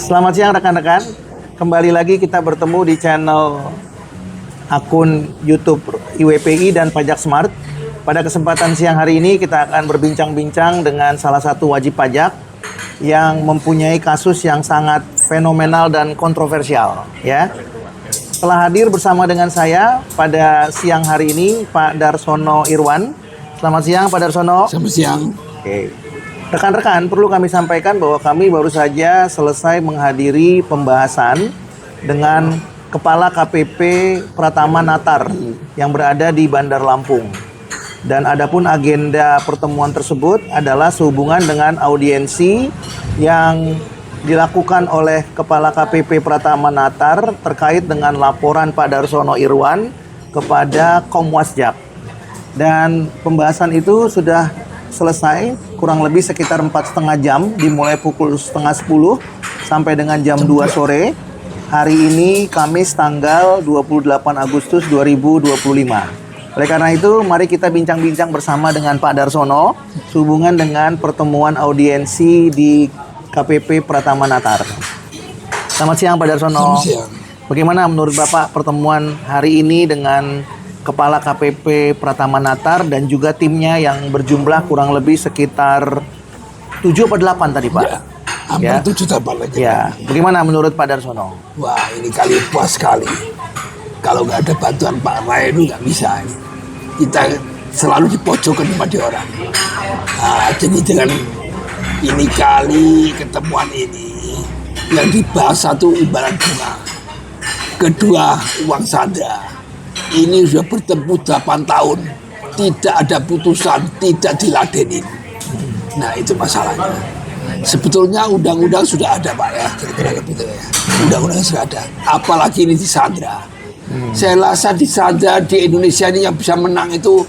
Selamat siang rekan-rekan. Kembali lagi kita bertemu di channel akun YouTube IWPI dan Pajak Smart. Pada kesempatan siang hari ini kita akan berbincang-bincang dengan salah satu wajib pajak yang mempunyai kasus yang sangat fenomenal dan kontroversial, ya. Telah hadir bersama dengan saya pada siang hari ini Pak Darsono Irwan. Selamat siang Pak Darsono. Selamat siang. Oke. Rekan-rekan, perlu kami sampaikan bahwa kami baru saja selesai menghadiri pembahasan dengan Kepala KPP Pratama Natar yang berada di Bandar Lampung. Dan adapun agenda pertemuan tersebut adalah sehubungan dengan audiensi yang dilakukan oleh Kepala KPP Pratama Natar terkait dengan laporan Pak Darsono Irwan kepada Komwasjak. Dan pembahasan itu sudah selesai kurang lebih sekitar 4,5 jam, dimulai pukul 9:30 sampai dengan jam 2 sore. Hari ini Kamis tanggal 28 Agustus 2025. Oleh karena itu, mari kita bincang-bincang bersama dengan Pak Darsono sehubungan dengan pertemuan audiensi di KPP Pratama Natar. Selamat siang Pak Darsono. Selamat siang. Bagaimana menurut Bapak pertemuan hari ini dengan Kepala KPP Pratama Natar dan juga timnya yang berjumlah kurang lebih sekitar 7 atau 8 tadi Pak? Ya, hampir 7 lagi. Ya, bagaimana menurut Pak Darsono? Wah, ini kali puas sekali. Kalau nggak ada bantuan Pak Rai itu nggak bisa. Kita selalu dipojokkan sama dia orang. Nah, jadi dengan ini kali ketemuan ini yang dibahas satu imbalan bunga, kedua uang sanda. Ini sudah bertemu 8 tahun, tidak ada putusan, tidak diladenin. Nah itu masalahnya. Sebetulnya undang-undang sudah ada Pak ya, kira-kira begitu ya. Undang-undang sudah ada, apalagi ini disandra. Saya rasa disandra di Indonesia ini yang bisa menang itu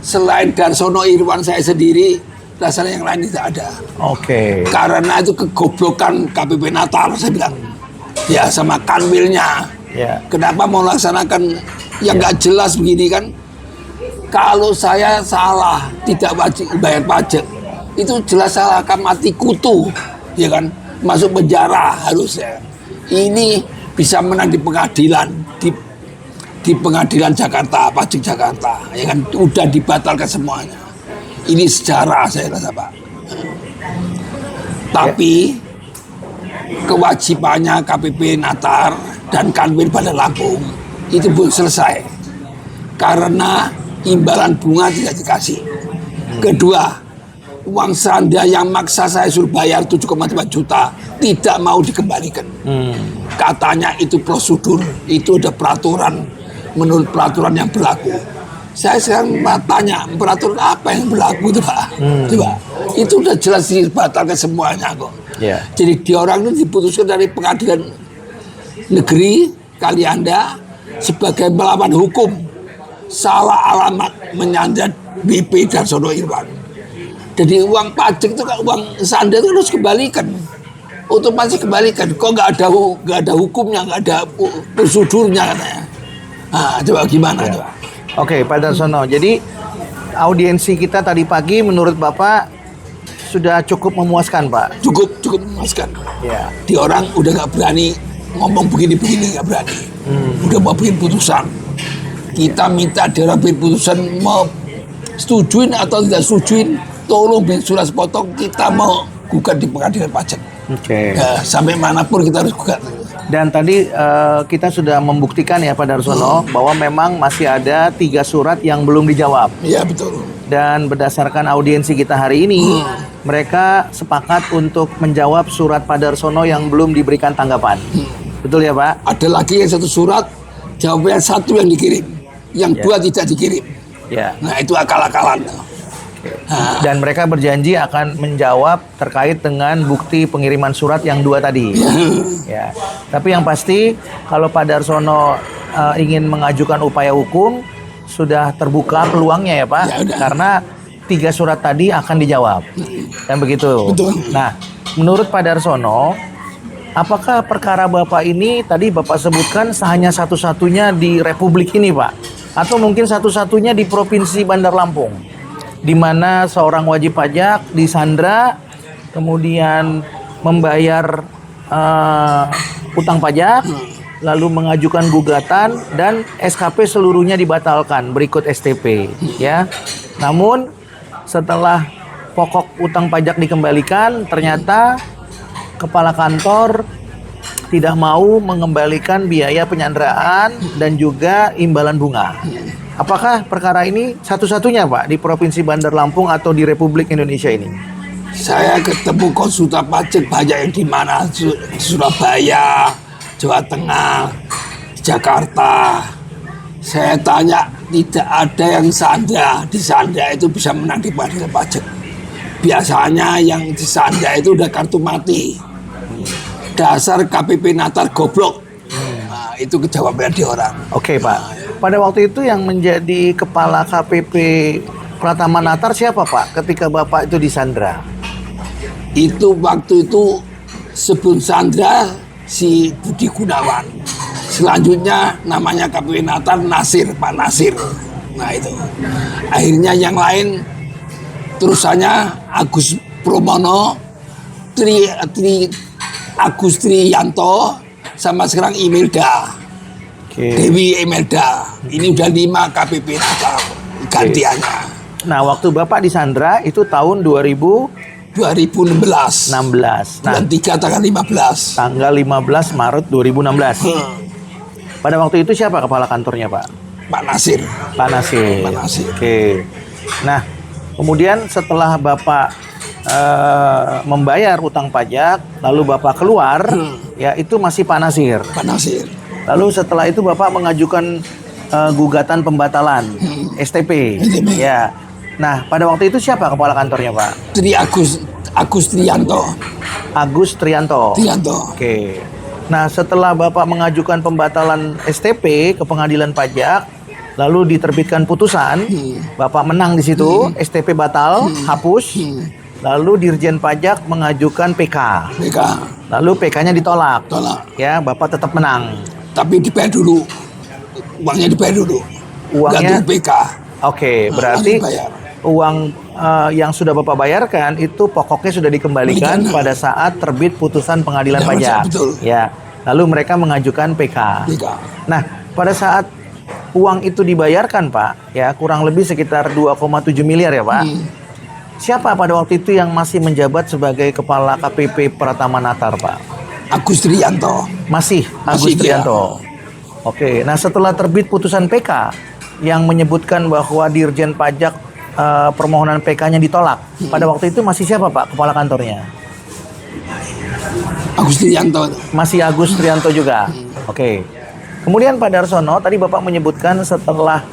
selain Darsono Irwan saya sendiri, rasanya yang lain tidak ada. Oke. Karena itu kegoblokan KPP Natar, saya bilang. Ya sama kanwilnya. Ya. Kenapa mau laksanakan yang nggak jelas begini kan? Kalau saya salah tidak wajib bayar pajak, itu jelas salah akan mati kutu, ya kan? Masuk penjara harusnya. Ini bisa menang di pengadilan, di pengadilan Jakarta, pajak Jakarta, ya kan? Udah dibatalkan semuanya. Ini sejarah saya rasa Pak. Tapi kewajibannya KPP Natar dan Kanwil Bandar Lampung itu belum selesai karena imbalan bunga tidak dikasih. Kedua, uang sanda yang maksa saya suruh bayar 7,5 juta tidak mau dikembalikan. Katanya itu prosedur, itu ada peraturan menurut peraturan yang berlaku. Saya sekarang tanya, peraturan apa yang berlaku itu Pak? Coba, itu udah jelas dibatalkan semuanya kok. Yeah. Jadi dia orang itu diputuskan dari pengadilan negeri Kalianda sebagai melawan hukum, salah alamat menyandra BP Darsono Irwan. Jadi uang pajak itu kan uang sanda itu harus kembalikan, otomatis kembalikan. Kok nggak ada hukumnya, nggak ada prosedurnya katanya. Nah, coba gimana coba? Oke, Pak Darsono. Jadi audiensi kita tadi pagi menurut Bapak sudah cukup memuaskan, Pak? Cukup memuaskan. Ya. Di orang udah nggak berani ngomong begini-begini, nggak berani. Udah mau bikin putusan. Kita minta dia orang bikin putusan, mau setujuin atau tidak setujuin, tolong bikin surat sepotong, kita mau gugat di pengadilan pajak. Oke. Ya, sampai manapun kita harus gugat. Dan tadi kita sudah membuktikan ya Pak Darsono bahwa memang masih ada 3 surat yang belum dijawab. Iya betul. Dan berdasarkan audiensi kita hari ini, mereka sepakat untuk menjawab surat Pak Darsono yang belum diberikan tanggapan. Betul ya Pak? Ada lagi yang satu surat, jawabannya 1 yang dikirim, yang 2 tidak dikirim. Ya. Nah itu akal-akalan. Dan mereka berjanji akan menjawab terkait dengan bukti pengiriman surat yang 2 tadi. Ya. Tapi yang pasti kalau Pak Darsono ingin mengajukan upaya hukum, sudah terbuka peluangnya ya Pak. Ya, udah. Karena 3 surat tadi akan dijawab. Dan begitu. Betul. Nah, menurut Pak Darsono, apakah perkara Bapak ini tadi Bapak sebutkan hanya satu-satunya di Republik ini Pak? Atau mungkin satu-satunya di Provinsi Bandar Lampung? Di mana seorang wajib pajak disandra, kemudian membayar utang pajak, lalu mengajukan gugatan dan SKP seluruhnya dibatalkan berikut STP, ya. Namun setelah pokok utang pajak dikembalikan, ternyata kepala kantor tidak mau mengembalikan biaya penyanderaan dan juga imbalan bunga. Apakah perkara ini satu-satunya, Pak, di Provinsi Bandar Lampung atau di Republik Indonesia ini? Saya ketemu konsultan pajak banyak yang di mana, Surabaya, Jawa Tengah, Jakarta. Saya tanya, tidak ada yang di Sanda itu bisa menang di pengadilan pajak. Biasanya yang di Sanda itu udah kartu mati. Dasar KPP Natar goblok. Nah, itu kejawaban di orang. Oke, Pak. Pada waktu itu yang menjadi kepala KPP Pratama Natar siapa, Pak? Ketika Bapak itu disandra? Itu waktu itu sebelum Sandra si Budi Gunawan. Selanjutnya namanya KPP Natar Nasir, Pak Nasir. Nah itu. Akhirnya yang lain terusannya Agus Promono, Agus Triyanto, sama sekarang Imelda. Dewi Imelda. Ini udah 5 KPP Natar gantiannya. Nah, waktu Bapak disandra itu tahun 2016. 2016. Nah, Bulan 3 tanggal 15. tanggal 15 Maret 2016. Pada waktu itu siapa kepala kantornya, Pak? Pak Nasir. Pak Nasir. Pak Nasir. Oke. Nah, kemudian setelah Bapak membayar utang pajak, lalu Bapak keluar, ya itu masih Pak Nasir. Pak Nasir. Lalu setelah itu Bapak mengajukan gugatan pembatalan STP. Ya. Nah, pada waktu itu siapa kepala kantornya, Pak? Agus Triyanto. Agus Triyanto. Triyanto. Oke. Nah, setelah Bapak mengajukan pembatalan STP ke pengadilan pajak, lalu diterbitkan putusan, Bapak menang di situ, STP batal, hapus. Lalu Dirjen Pajak mengajukan PK. PK. Lalu PK-nya ditolak. Tolak. Ya, Bapak tetap menang. Tapi dibayar dulu. Uangnya dibayar dulu. Uangnya? Gantung PK. Oke, berarti uang yang sudah Bapak bayarkan itu pokoknya sudah dikembalikan pada saat terbit putusan pengadilan Ya, pajak. betul. Ya. Lalu mereka mengajukan PK. PK. Nah, pada saat uang itu dibayarkan, Pak, ya kurang lebih sekitar 2,7 miliar ya, Pak. Siapa pada waktu itu yang masih menjabat sebagai kepala KPP Pratama Natar, Pak? Agus Triyanto. Masih Agus Triyanto. Oke, nah setelah terbit putusan PK yang menyebutkan bahwa Dirjen Pajak permohonan PK-nya ditolak, pada waktu itu masih siapa, Pak, kepala kantornya? Agus Triyanto. Masih Agus Triyanto juga. Oke. Kemudian Pak Darsono, tadi Bapak menyebutkan setelah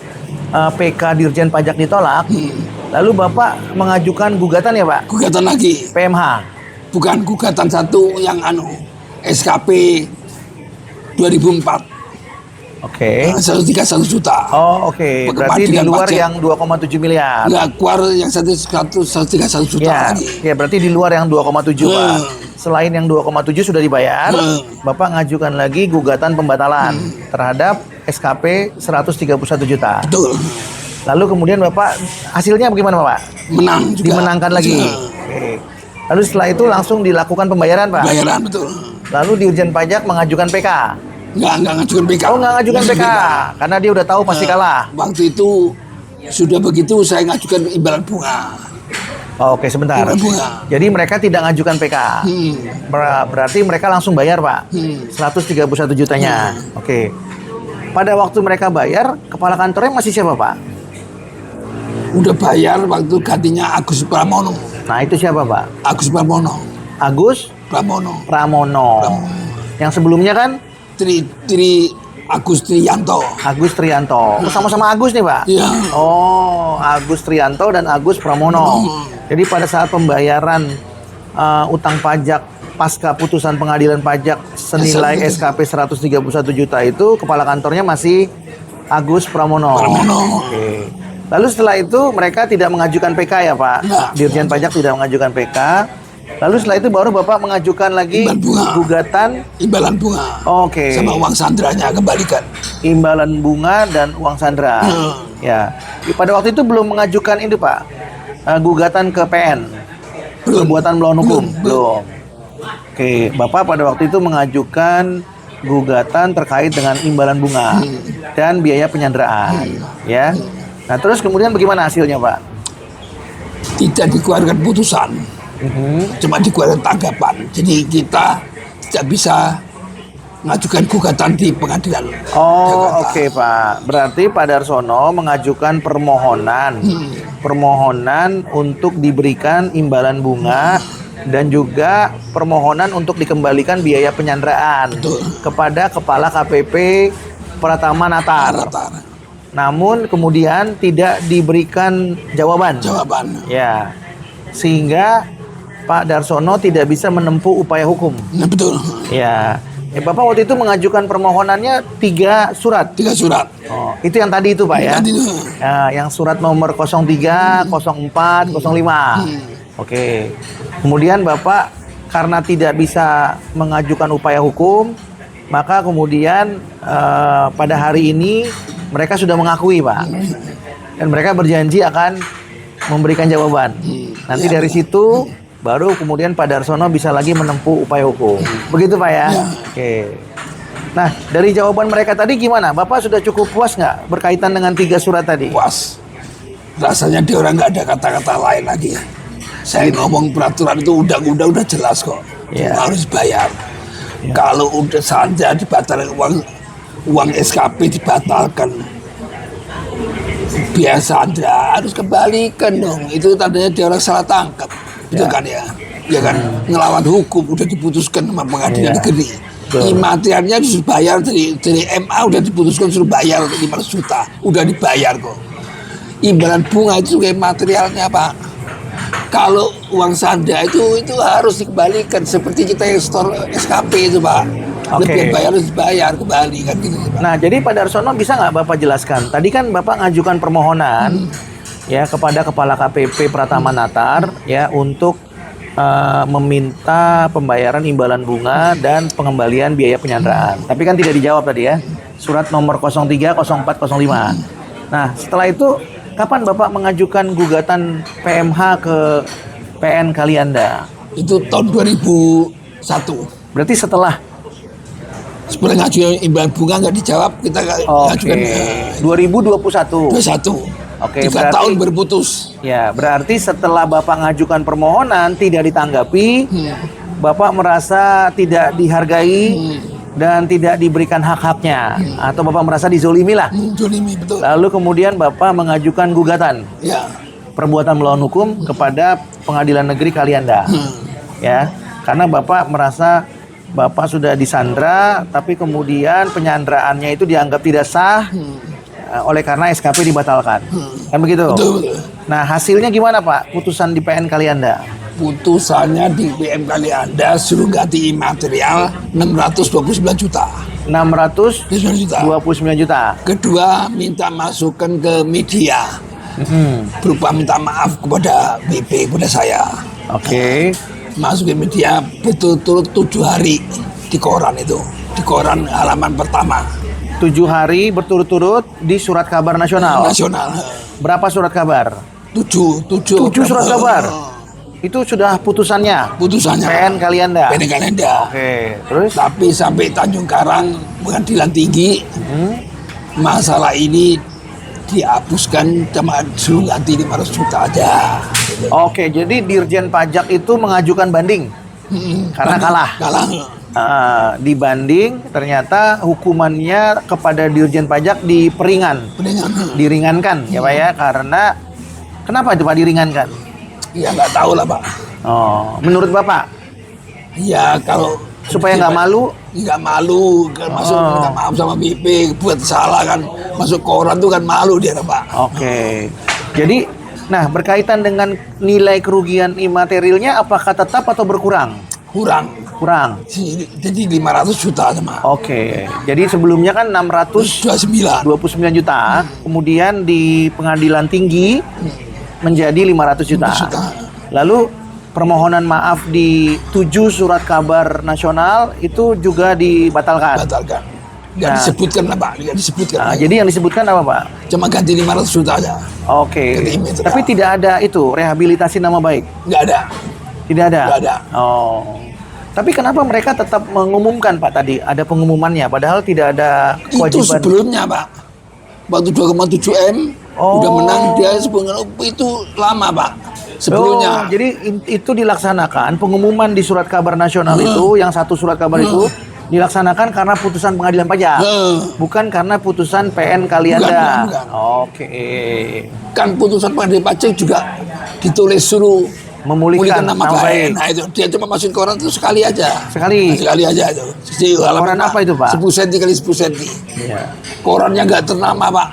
PK Dirjen Pajak ditolak, lalu Bapak mengajukan gugatan ya, Pak? Gugatan lagi. PMH. Bukan gugatan satu yang SKP 2004. Oke. 131 juta. Oh, oke. Berarti di luar yang 2,7 miliar. Nggak keluar yang 131 juta Ya, lagi. ya berarti di luar yang 2,7, Pak. Selain yang 2,7 sudah dibayar, Bapak ngajukan lagi gugatan pembatalan terhadap SKP 131 juta. Betul. Lalu kemudian Bapak hasilnya bagaimana, Pak? Menang juga. Dimenangkan lagi. Oke. Lalu setelah itu langsung dilakukan pembayaran, Pak. Bayaran, betul. Lalu Dirjen Pajak mengajukan PK. Nggak ngajukan PK. Oh, nggak ngajukan PK. Karena dia udah tahu pasti kalah. Waktu itu sudah begitu saya ngajukan imbalan bunga. Oh, oke, sebentar. Imbalan bunga. Jadi mereka tidak ngajukan PK. Berarti mereka langsung bayar, Pak. 131 jutanya. Oke. Pada waktu mereka bayar, kepala kantornya masih siapa, Pak? Udah bayar waktu gantinya Agus Pramono. Nah, itu siapa, Pak? Agus Pramono. Agus Pramono. Pramono. Yang sebelumnya kan Agus Triyanto. Agus Triyanto. Oh, sama-sama Agus nih, Pak? Iya. Oh, Agus Triyanto dan Agus Pramono. Jadi pada saat pembayaran utang pajak pasca putusan pengadilan pajak senilai SKP 131 juta itu, kepala kantornya masih Agus Pramono. Oke. Lalu setelah itu mereka tidak mengajukan PK ya, Pak? Enggak. Dirjen Pajak tidak mengajukan PK. Lalu setelah itu baru Bapak mengajukan lagi gugatan Imbalan bunga. Oke. Sama uang sandranya kembalikan. Imbalan bunga dan uang sandra. Ya. Pada waktu itu belum mengajukan ini, Pak. Gugatan ke PN. Belum. Perbuatan melawan hukum. Belum. Oke, Bapak pada waktu itu mengajukan gugatan terkait dengan imbalan bunga dan biaya penyanderaan, ya. Nah, terus kemudian bagaimana hasilnya, Pak? Tidak dikeluarkan putusan, cuma dikeluarkan tanggapan. Jadi kita tidak bisa mengajukan gugatan di pengadilan. Oh, Jakarta. oke, Pak. Berarti Pak Darsono mengajukan permohonan untuk diberikan imbalan bunga dan juga permohonan untuk dikembalikan biaya penyanderaan Betul. kepada Kepala KPP Pratama Natar. Rata Namun kemudian tidak diberikan jawaban. jawaban. Ya. Sehingga Pak Darsono tidak bisa menempuh upaya hukum. Nah, betul. Ya. Bapak waktu itu mengajukan permohonannya 3 surat. 3 surat. Oh, itu yang tadi itu, Pak, ya? Tadi itu. Yang surat nomor 03, 04, 05. Oke. Kemudian Bapak karena tidak bisa mengajukan upaya hukum, maka kemudian pada hari ini mereka sudah mengakui, Pak. Dan mereka berjanji akan memberikan jawaban. Nanti dari situ baru kemudian Pak Darsono bisa lagi menempuh upaya hukum. Begitu, Pak, ya? Oke. Nah, dari jawaban mereka tadi gimana? Bapak sudah cukup puas nggak berkaitan dengan 3 surat tadi? Puas. Rasanya dia orang nggak ada kata-kata lain lagi. Saya ngomong peraturan itu undang-undang udah jelas kok. Iya. Harus bayar. Kalau udah saja dibatalkan uang SKP dibatalkan, biasa Anda harus kembalikan dong. Itu tandanya dia orang salah tangkap. Itu kan ya. Ya kan ngelawan hukum udah diputuskan sama pengadilan negeri. Imaterialnya disuruh bayar dari MA udah diputuskan suruh bayar 500 juta. Udah dibayar kok. Imbalan bunga itu juga materialnya, Pak. Kalau uang sanda itu harus dikembalikan seperti kita yang store SKP itu, Pak. Oke. Lebih bayar harus dibayar kembali kan gitu, Pak. Nah, jadi Pak Darsono bisa nggak Bapak jelaskan? Tadi kan Bapak ngajukan permohonan ya kepada Kepala KPP Pratama Natar ya untuk meminta pembayaran imbalan bunga dan pengembalian biaya penyanderaan. Tapi kan tidak dijawab tadi ya. Surat nomor 03, 04, 05. Nah, setelah itu kapan Bapak mengajukan gugatan PMH ke PN Kalianda? Itu tahun 2001. Berarti setelah Sebelum ngajuin imbalan bunga nggak dijawab, kita ngajukan 2021. 21. Oke, 3 berarti tahun berputus. ya, berarti setelah Bapak ngajukan permohonan tidak ditanggapi, Bapak merasa tidak dihargai dan tidak diberikan hak-haknya atau Bapak merasa dizolimi lah. Jolimi betul. Lalu kemudian Bapak mengajukan gugatan Ya. perbuatan melawan hukum kepada Pengadilan Negeri Kalianda. Ya, karena Bapak merasa Bapak sudah disandra tapi kemudian penyanderaannya itu dianggap tidak sah. Oleh karena SKP dibatalkan. Kan begitu? Betul. Nah, hasilnya gimana, Pak? Putusan di PN Kalianda? Putusannya di PM Kalianda suruh ganti imaterial 629 juta. 629 juta. Kedua, minta masukan ke media. Berupa minta maaf kepada BP, kepada saya. Oke. Masuk ke media betul-betul 7 hari di koran itu. Di koran halaman pertama. 7 hari berturut-turut di Surat Kabar Nasional. Nasional. Berapa surat kabar? 7 surat kabar. Itu sudah putusannya. Putusannya. PN Kalianda. PN Kalianda. Oke. Terus? Tapi sampai Tanjung Karang Pengadilan Tinggi, masalah ini dihapuskan, cuma suruh ganti 500 juta aja. Gitu. Oke, jadi Dirjen Pajak itu mengajukan banding karena kalah. Kalah. Dibanding ternyata hukumannya kepada Dirjen Pajak diringankan ya Pak ya, karena kenapa itu Pak diringankan? Ya nggak tahu lah Pak. Oh, menurut Bapak? Ya kalau Supaya nggak malu? Nggak malu kan, masuk minta maaf sama BP, buat salah kan, masuk koran tuh kan malu dia Pak. Oke. Jadi, nah berkaitan dengan nilai kerugian imaterialnya, apakah tetap atau berkurang? Kurang. Jadi 500 juta sama. Oke. Jadi sebelumnya kan 629 juta, kemudian di Pengadilan Tinggi menjadi 500 juta. Lalu permohonan maaf di 7 surat kabar nasional itu juga dibatalkan. Batalkan. Nggak disebutkan lah Pak, nggak disebutkan. Nah, jadi yang disebutkan apa Pak? Cuma ganti 500 juta aja. Oke. Tapi tidak ada itu rehabilitasi nama baik. Nggak ada. Tidak ada. Nggak ada. Oh. Tapi kenapa mereka tetap mengumumkan Pak tadi? Ada pengumumannya, padahal tidak ada Itu kewajiban. sebelumnya Pak. Waktu 2,7 M udah menang dia sebelumnya, itu lama Pak. Sebelumnya. Jadi itu dilaksanakan pengumuman di surat kabar nasional itu, yang satu surat kabar itu dilaksanakan karena putusan pengadilan pajak, bukan karena putusan PN Kalianda. Bukan. Oke. Kan putusan pengadilan pajak juga ditulis suruh Memulihkan nama baik. Nah itu dia cuma masukin koran itu sekali aja. Sekali. Sekali aja itu. Koran apa itu Pak? 10 cm kali 10 cm. Iya. Koran yang nggak ternama Pak.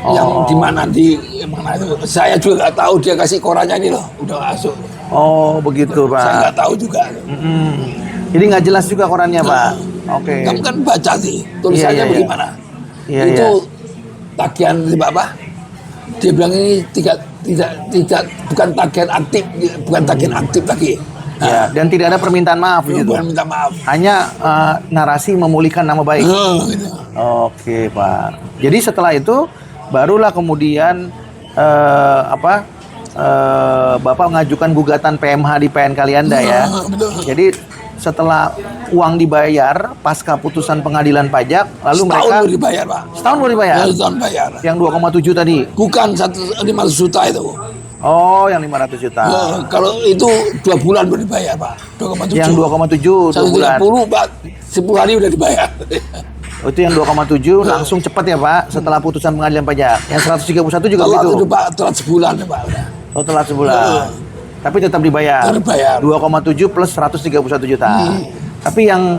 Yang di mana itu. Saya juga nggak tahu dia kasih korannya ini loh. Udah masuk. Oh begitu Pak. Saya nggak tahu juga. Jadi nggak jelas juga korannya Pak. Oke. Kamu kan baca sih tulisannya Iya. bagaimana. Iya, Itu tagihan dari Bapak. Dia bilang ini tidak bukan tagihan aktif, bukan tagihan aktif lagi. Ya, dan tidak ada permintaan maaf gitu. Bukan minta maaf. Hanya narasi memulihkan nama baik. Gitu. Oke Pak. Jadi setelah itu barulah kemudian Bapak mengajukan gugatan PMH di PN Kalianda ya. Betul. Jadi setelah uang dibayar pasca putusan pengadilan pajak, lalu Setahun mereka baru dibayar Pak. setahun baru dibayar. Ya, setahun bayar. Yang 2,7 tadi. Bukan 500 juta itu. Oh, yang 500 juta. Kalau itu 2 bulan baru dibayar Pak. 2,7. Yang 2,7 2 bulan. 130 Pak. 10 hari udah dibayar. Oh, itu yang 2,7 langsung cepat ya Pak setelah putusan pengadilan pajak. Yang 131 juga Kalau begitu. itu Pak telat sebulan ya Pak. Oh, telat sebulan. Tapi tetap dibayar. Tetap dibayar. 2,7 plus 131 juta. Tapi yang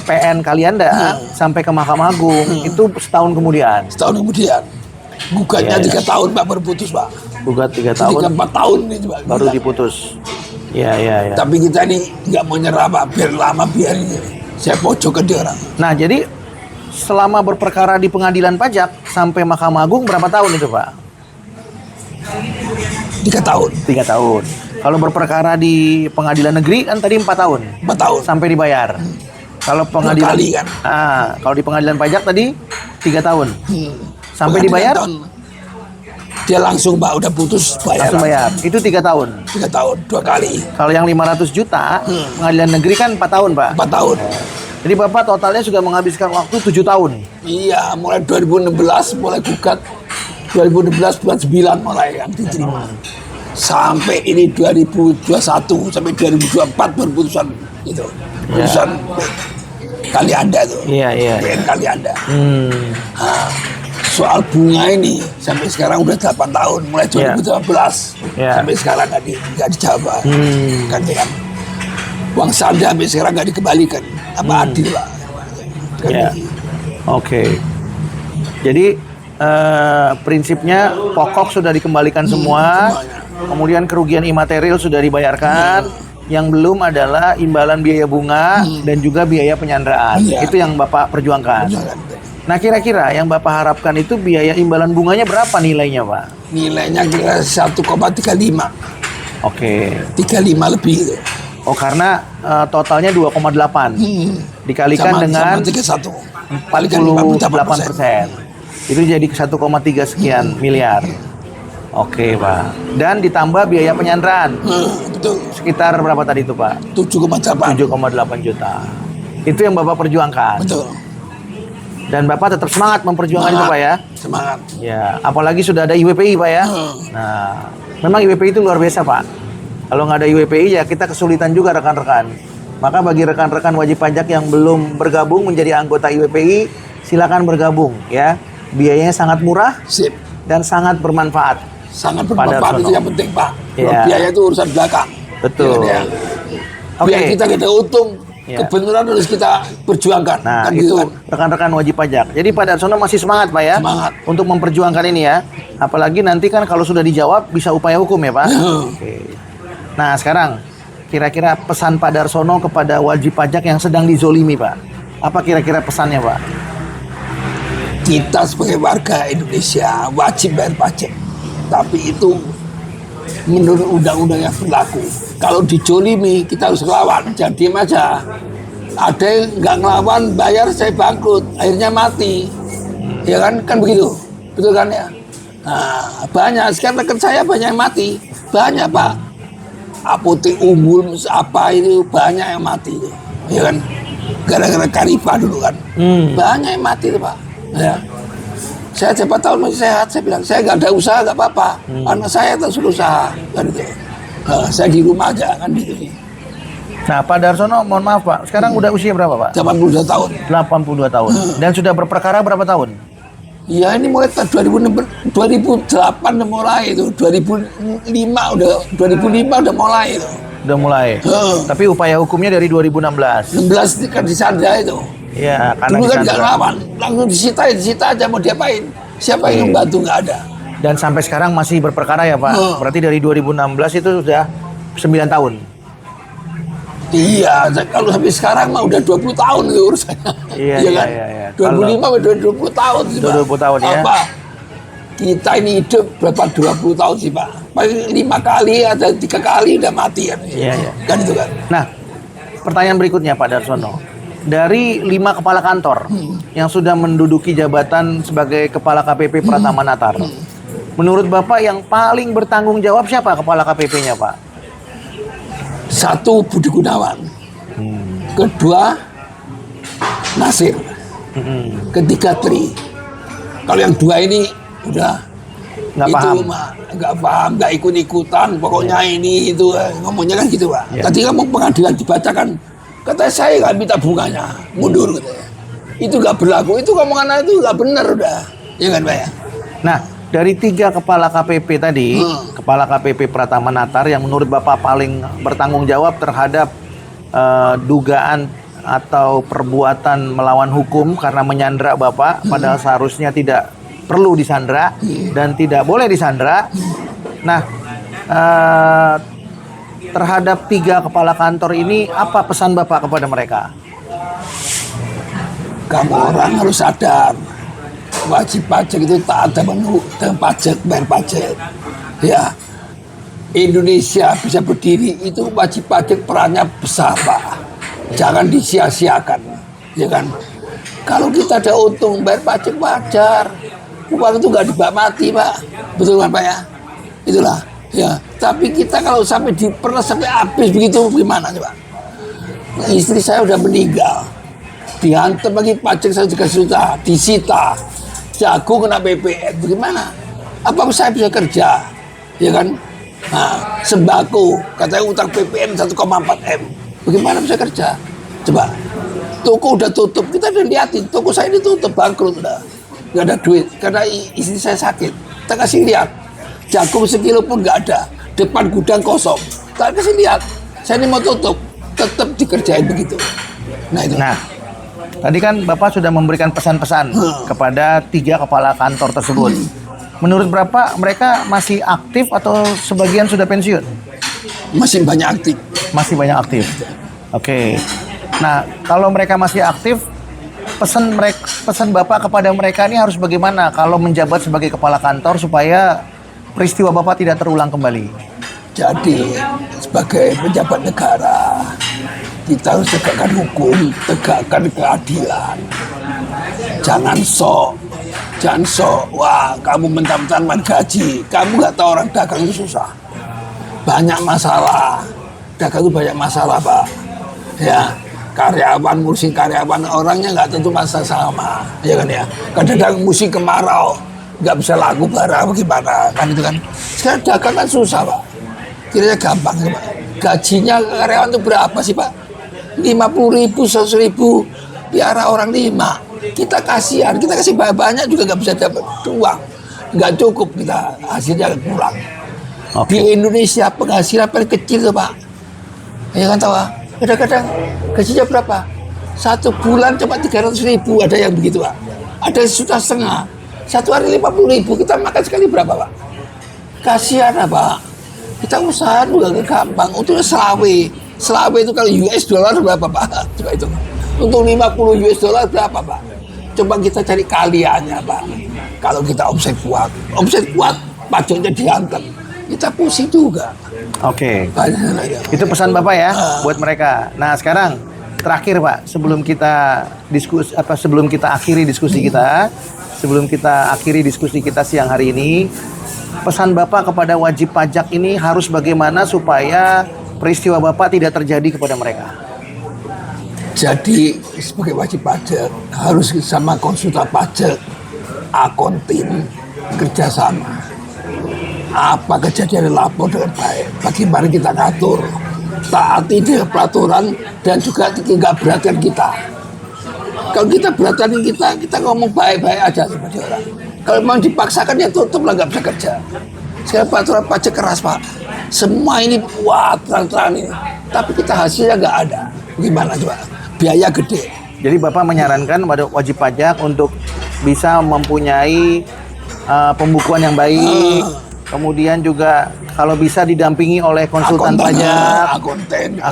PN Kalianda sampai ke Mahkamah Agung itu setahun kemudian. Setahun kemudian. Gugatnya 3 tahun Pak baru putus Pak. Gugat 3 3 tahun 4 tahun ini Pak. baru diputus. Iya. Tapi kita ini nggak mau nyerah Pak. Biar lama biar ini. Saya pojokkan dia orang. Nah, jadi selama berperkara di pengadilan pajak sampai Mahkamah Agung berapa tahun itu Pak? 3 tahun. 3 tahun. Kalau berperkara di pengadilan negeri kan tadi 4 tahun 4 tahun. sampai dibayar. Kalau pengadilan kali kan. Kalau di pengadilan pajak tadi 3 tahun sampai Pengadilan dibayar tahun. Dia langsung Pak udah putus bayar. langsung bayar. Itu 3 tahun. 3 tahun 2 kali. Kalau yang 500 juta pengadilan negeri kan 4 tahun Pak. 4 tahun. Jadi Bapak totalnya sudah menghabiskan waktu 7 tahun. Iya, mulai 2016 mulai gugat. 2016 bulan 9 mulai yang diterima. Sampai ini 2021 sampai 2024 baru putusan itu. Putusan Kalianda itu. Iya. PN Kalianda. Nah, soal bunga ini sampai sekarang udah 8 tahun mulai 2018 Iya. sampai sekarang nggak dijawab. Kan uang saldo sampai sekarang nggak dikembalikan. Apa adil Pak? Kan Iya. Oke. Jadi prinsipnya pokok sudah dikembalikan semua. semuanya. Kemudian kerugian imaterial sudah dibayarkan. Yang belum adalah imbalan biaya bunga dan juga biaya penyanderaan. Iya. Itu yang Bapak perjuangkan. Nah, kira-kira yang Bapak harapkan itu biaya imbalan bunganya berapa nilainya, Pak? Nilainya kira 1,35. Oke. 35 lebih itu. Oh, karena totalnya 2,8 dikalikan dengan 31. 48%. Itu jadi 1,3 sekian miliar. Oke, Pak. Dan ditambah biaya penyanderaan. Betul. Sekitar berapa tadi itu, Pak? 7,8. 7,8 juta. Itu yang Bapak perjuangkan. Betul. Dan Bapak tetap semangat memperjuangkan itu, Pak ya? Semangat. Ya, apalagi sudah ada IWPI, Pak ya? Nah, memang IWPI itu luar biasa, Pak. Kalau nggak ada IWPI ya kita kesulitan juga rekan-rekan. Maka bagi rekan-rekan wajib pajak yang belum bergabung menjadi anggota IWPI, silakan bergabung ya. Biayanya sangat murah Sip. dan sangat bermanfaat. Sangat Pada bermanfaat itu Sono. yang penting, Pak. Iya. Kalau biaya itu urusan belakang. Betul. Ya, Oke. biar kita gak ada untung, Iya. kebenaran harus kita perjuangkan. Nah, Kan itu gitu kan. rekan-rekan wajib pajak. Jadi Pak Darsono masih semangat, Pak ya? Semangat. Untuk memperjuangkan ini ya. Apalagi nanti kan kalau sudah dijawab bisa upaya hukum ya, Pak? Oke. Nah, sekarang kira-kira pesan Pak Darsono kepada wajib pajak yang sedang dizolimi, Pak. Apa kira-kira pesannya, Pak? Kita sebagai warga Indonesia wajib bayar pajak. Tapi itu menurut undang-undang yang berlaku. Kalau dijolimi kita harus ngelawan, jangan diem aja. Ada yang nggak ngelawan, bayar saya bangkrut, akhirnya mati. Ya kan begitu, betul kan ya? Nah, banyak sekarang rekan saya banyak yang mati, banyak Pak. apotek unggul apa itu banyak yang mati, ya kan? Gara-gara Karipa dulu kan, banyak yang mati itu Pak. Ya. Saya cepat tahun masih sehat, saya bilang saya nggak ada usaha nggak apa-apa, anak saya terus usaha kan gitu. Saya di rumah aja kan gitu. Nah, Pak Darsono, mohon maaf Pak, sekarang udah usia berapa Pak? 82 tahun. 82 tahun. Dan sudah berperkara berapa tahun? Ya ini mulai 2008 udah mulai itu, 2005 udah mulai itu. Udah mulai. Tapi upaya hukumnya dari 2016. 16 kan disandra itu. Iya, karena Dulu kan nggak disandra. lawan, langsung disita aja mau diapain? Siapa yang membantu nggak ada. Dan sampai sekarang masih berperkara ya Pak? Berarti dari 2016 itu sudah 9 tahun. Iya, kalau sampai sekarang mah udah 20 tahun itu urusannya. Iya, kan? iya. 25 udah 20 tahun sih, Pak. 20 tahun ya. Apa? Kita ini hidup berapa 20 tahun sih Pak? Paling 5 kali ada 3 kali udah mati kan. Iya. Kan itu kan. Nah, pertanyaan berikutnya Pak Darsono. Dari 5 kepala kantor yang sudah menduduki jabatan sebagai Kepala KPP Pratama Natar, menurut Bapak yang paling bertanggung jawab siapa kepala KPP-nya Pak? 1 Budi Gunawan. Kedua Nasir. Ketiga Tri. Kalau yang 2 ini udah Nggak itu paham. mah nggak paham, nggak ikut-ikutan, pokoknya ini itu ngomongnya kan gitu Pak. Ya. Tadi kamu pengadilan dibacakan, kata saya nggak minta bunganya, mundur katanya. Itu nggak berlaku, itu ngomongan itu nggak benar udah, ya kan Pak ya. Nah, dari 3 kepala KPP tadi, Kepala KPP Pratama Natar yang menurut Bapak paling bertanggung jawab terhadap dugaan atau perbuatan melawan hukum karena menyandra Bapak, padahal seharusnya tidak perlu disandra dan tidak boleh disandra. Nah, terhadap 3 kepala kantor ini, apa pesan Bapak kepada mereka? Kamu orang harus sadar, wajib pajak itu taat dan pajak, bayar pajak. Ya, Indonesia bisa berdiri itu wajib pajak perannya besar Pak. Jangan disia-siakan, ya kan? Kalau kita ada untung bayar pajak wajar. Uang itu nggak dibawa mati Pak, betul kan Pak ya? Itulah, ya. Tapi kita kalau sampai diperas sampai habis begitu gimana coba? Istri saya udah meninggal, dihantam lagi pajak 1 juta, disita, jagung kena BPN, bagaimana? Apa saya bisa kerja, ya kan? Nah, sembako, katanya utang BPN 1,4 M, bagaimana bisa kerja? Coba, toko udah tutup, kita udah liatin, toko saya ini tutup, bangkrut udah. Nggak ada duit karena istri saya sakit. Kita kasih lihat, jagung sekilo pun nggak ada, depan gudang kosong. Kita kasih lihat, saya ini mau tutup, tetap dikerjain begitu. Nah itu. Nah, tadi kan Bapak sudah memberikan pesan-pesan kepada 3 kepala kantor tersebut. Menurut Bapak mereka masih aktif atau sebagian sudah pensiun? Masih banyak aktif. Masih banyak aktif. Oke. Nah, kalau mereka masih aktif, pesan Bapak kepada mereka ini harus bagaimana kalau menjabat sebagai kepala kantor supaya peristiwa Bapak tidak terulang kembali? Jadi sebagai pejabat negara kita harus tegakkan hukum, tegakkan keadilan. Jangan sok, wah kamu mentang-mentang gaji, kamu nggak tahu orang dagang itu susah. Banyak masalah, dagang itu banyak masalah Pak. Ya. Karyawan, ngurusin karyawan, orangnya nggak tentu masa sama, ya kan ya. Kadang-kadang musim kemarau, nggak bisa laku barang, bagaimana, kan itu kan. Sekarang dagang kan susah Pak, kira-kira gampang Pak. Gajinya karyawan itu berapa sih Pak? 50.000, 100.000, piara orang 5. Kita kasihan, kita kasih banyak juga nggak bisa dapat uang, nggak cukup kita, hasilnya kurang. Oke. Di Indonesia penghasilan paling kecil tuh Pak, ya kan tahu ah? Kadang-kadang gajinya berapa? 1 bulan cuma 300.000, ada yang begitu Pak. Ada yang 1,5 juta. 1 hari 50.000, kita makan sekali berapa Pak? Kasihan Pak. Kita usaha juga gak gampang. Untuk selawe itu kalau US dollar berapa Pak? Coba itu. Untuk 50 US dollar berapa Pak? Coba kita cari kaliannya Pak. Kalau kita omset kuat, pajaknya dihantam. Kita pusing juga. Oke. Itu pesan Bapak ya buat mereka. Nah, sekarang terakhir Pak, sebelum kita akhiri diskusi kita, sebelum kita akhiri diskusi kita siang hari ini, pesan Bapak kepada wajib pajak ini harus bagaimana supaya peristiwa Bapak tidak terjadi kepada mereka? Jadi sebagai wajib pajak harus sama konsultan pajak, akuntan, kerjasama. Apa kejadian lapor dengan baik, bagaimana kita ngatur, taati dengan peraturan dan juga tidak beratkan kita. Kalau kita beratkan kita ngomong baik-baik aja sama dia orang. Kalau memang dipaksakan ya tutup lah, nggak bisa kerja. Sekarang peraturan pajak keras Pak, semua ini wah terang-terang ini, tapi kita hasilnya nggak ada. Gimana coba? Biaya gede. Jadi Bapak menyarankan pada wajib pajak untuk bisa mempunyai pembukuan yang baik, kemudian juga kalau bisa didampingi oleh konsultan pajak, akunting,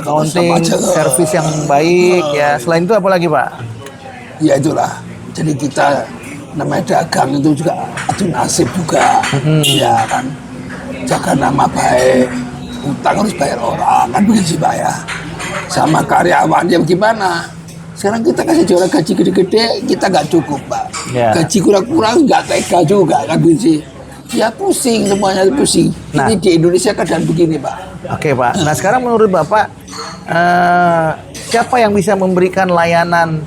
servis yang baik ya. Selain itu apa lagi Pak? Ya itulah. Jadi kita namanya dagang itu juga adu nasib juga, ya kan. Jaga nama baik, utang harus bayar orang kan begitu sih Pak ya. Sama karyawannya gimana? Sekarang kita kasih jualan gaji gede-gede, kita nggak cukup Pak. Ya. Gaji kurang-kurang nggak tega juga kan begitu sih. Ya pusing, semuanya pusing. Nah. Ini di Indonesia keadaan begini Pak. Oke Pak. Nah sekarang menurut Bapak siapa yang bisa memberikan layanan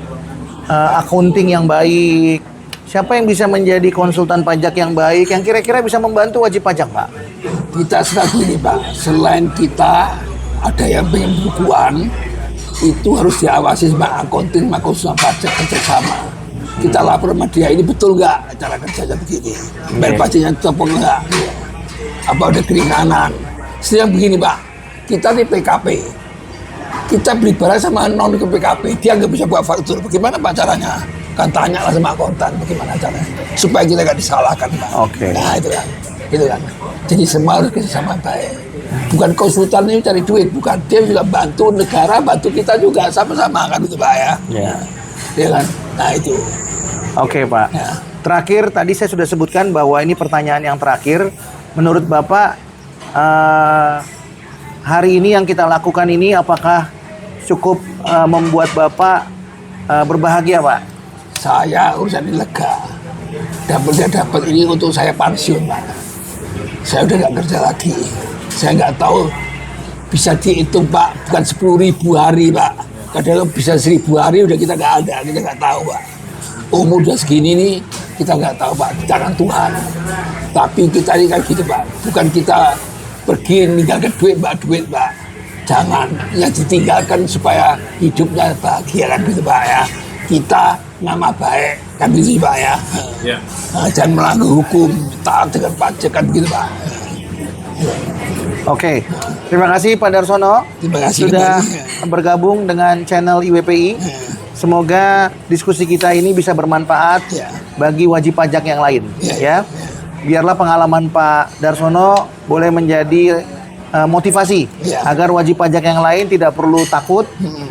akunting yang baik? Siapa yang bisa menjadi konsultan pajak yang baik yang kira-kira bisa membantu wajib pajak Pak? Kita sedang gini Pak, selain kita ada yang pembukuan, itu harus diawasi sama akunting, sama konsultan pajak kerjasama. Kita lapor sama dia, ini betul nggak cara kerjanya begini? Bayar pajaknya tetap enggak? Apa ada keringanan? Sedang begini Pak, kita di PKP, kita beli barang sama non ke PKP, dia nggak bisa buat faktur. Bagaimana Pak caranya? Kan tanyalah sama akuntan, bagaimana caranya? Supaya kita nggak disalahkan Pak. Oke. Nah itu kan. Jadi semua harus kerjasama baik. Bukan konsultan ini cari duit, bukan, dia juga bantu negara, bantu kita juga sama-sama kan itu Pak ya. Ya. Ya kan? Nah itu. Oke Pak. Ya. Terakhir tadi saya sudah sebutkan bahwa ini pertanyaan yang terakhir. Menurut Bapak hari ini yang kita lakukan ini apakah cukup membuat Bapak berbahagia Pak? Saya urusan ini lega. Dapat ini untuk saya pensiun Pak. Saya udah nggak kerja lagi. Saya nggak tahu bisa dihitung Pak, bukan 10.000 hari Pak. Kadang bisa 1.000 hari udah kita nggak ada, kita nggak tahu Pak. Umur udah segini nih kita nggak tahu Pak, jangan Tuhan. Tapi kita ini kan gitu Pak, bukan kita pergi meninggalkan duit Pak. Jangan, yang ditinggalkan supaya hidupnya bahagia kan gitu Pak ya. Kita nama baik kan gitu Pak ya. Ya. Jangan melanggar hukum, taat dengan pajak kan begitu Pak. Oke. Terima kasih Pak Darsono. Terima kasih sudah kembali. bergabung dengan channel IWPI. Semoga diskusi kita ini bisa bermanfaat Ya. bagi wajib pajak yang lain Ya. ya. Biarlah pengalaman Pak Darsono boleh menjadi motivasi Ya. agar wajib pajak yang lain tidak perlu takut,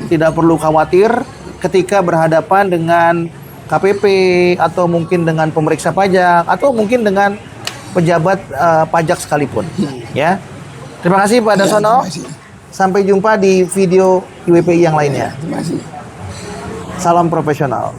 tidak perlu khawatir ketika berhadapan dengan KPP atau mungkin dengan pemeriksa pajak atau mungkin dengan pejabat pajak sekalipun. Ya. Terima kasih Pak Darsono. Terima kasih. Sampai jumpa di video IWPI yang lainnya. Terima kasih. Salam profesional.